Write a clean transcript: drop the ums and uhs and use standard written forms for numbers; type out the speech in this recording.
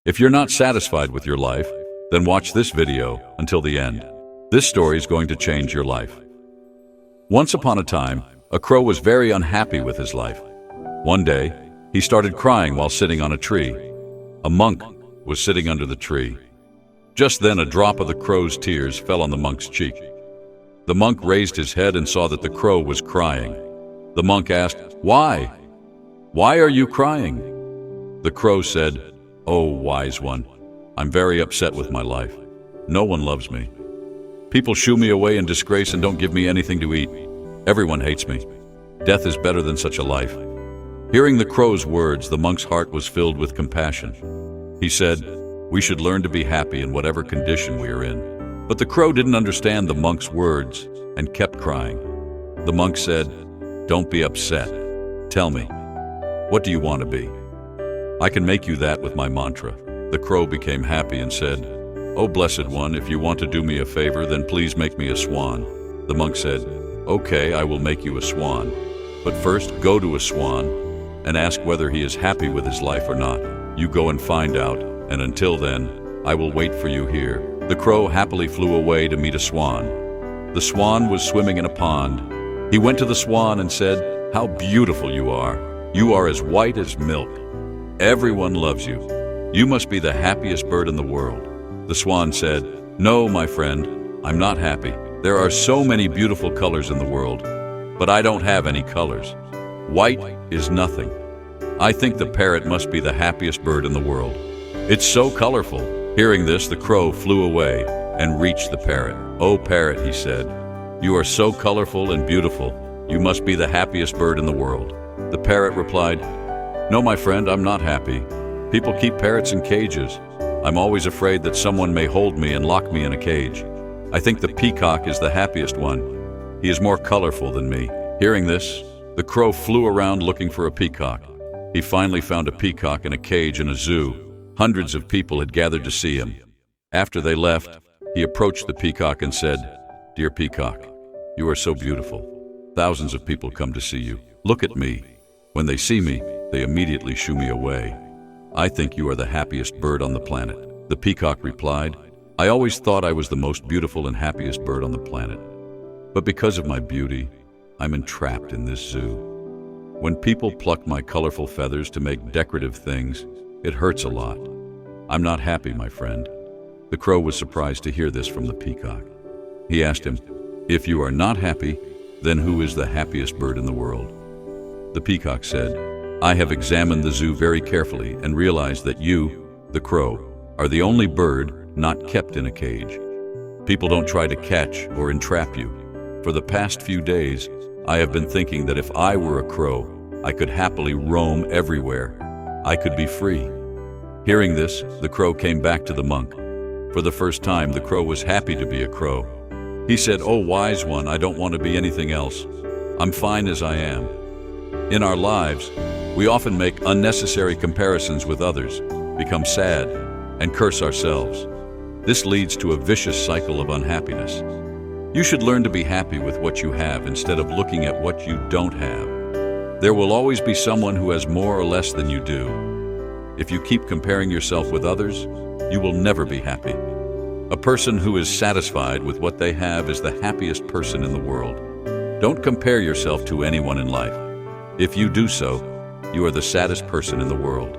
If you're not satisfied with your life, then watch this video until the end. This story is going to change your life. Once upon a time, a crow was very unhappy with his life. One day, he started crying while sitting on a tree. A monk was sitting under the tree. Just then, a drop of the crow's tears fell on the monk's cheek. The monk raised his head and saw that the crow was crying. The monk asked, "Why? Why are you crying?" The crow said, "Oh, wise one, I'm very upset with my life. No one loves me. People shoo me away in disgrace and don't give me anything to eat. Everyone hates me. Death is better than such a life." Hearing the crow's words, the monk's heart was filled with compassion. He said, "We should learn to be happy in whatever condition we are in." But the crow didn't understand the monk's words and kept crying. The monk said, "Don't be upset. Tell me, what do you want to be? I can make you that with my mantra." The crow became happy and said, "Oh, blessed one, if you want to do me a favor, then please make me a swan." The monk said, "Okay, I will make you a swan. But first, go to a swan and ask whether he is happy with his life or not. You go and find out, and until then, I will wait for you here." The crow happily flew away to meet a swan. The swan was swimming in a pond. He went to the swan and said, "How beautiful you are. You are as white as milk. Everyone loves you. You must be the happiest bird in the world." The swan said, "No, my friend, I'm not happy. There are so many beautiful colors in the world, but I don't have any colors. White is nothing. I think the parrot must be the happiest bird in the world. It's so colorful." Hearing this, the crow flew away and reached the parrot. "Oh, parrot," he said, "you are so colorful and beautiful. You must be the happiest bird in the world." The parrot replied, "No, my friend, I'm not happy. People keep parrots in cages. I'm always afraid that someone may hold me and lock me in a cage. I think the peacock is the happiest one. He is more colorful than me." Hearing this, the crow flew around looking for a peacock. He finally found a peacock in a cage in a zoo. Hundreds of people had gathered to see him. After they left, he approached the peacock and said, "Dear peacock, you are so beautiful. Thousands of people come to see you. Look at me. When they see me, they immediately shoo me away. I think you are the happiest bird on the planet." The peacock replied, "I always thought I was the most beautiful and happiest bird on the planet. But because of my beauty, I'm entrapped in this zoo. When people pluck my colorful feathers to make decorative things, it hurts a lot. I'm not happy, my friend." The crow was surprised to hear this from the peacock. He asked him, "If you are not happy, then who is the happiest bird in the world?" The peacock said, "I have examined the zoo very carefully and realized that you, the crow, are the only bird not kept in a cage. People don't try to catch or entrap you. For the past few days, I have been thinking that if I were a crow, I could happily roam everywhere. I could be free." Hearing this, the crow came back to the monk. For the first time, the crow was happy to be a crow. He said, "Oh, wise one, I don't want to be anything else. I'm fine as I am." In our lives, we often make unnecessary comparisons with others, become sad, and curse ourselves. This leads to a vicious cycle of unhappiness. You should learn to be happy with what you have instead of looking at what you don't have. There will always be someone who has more or less than you do. If you keep comparing yourself with others, you will never be happy. A person who is satisfied with what they have is the happiest person in the world. Don't compare yourself to anyone in life. If you do so, you are the saddest person in the world.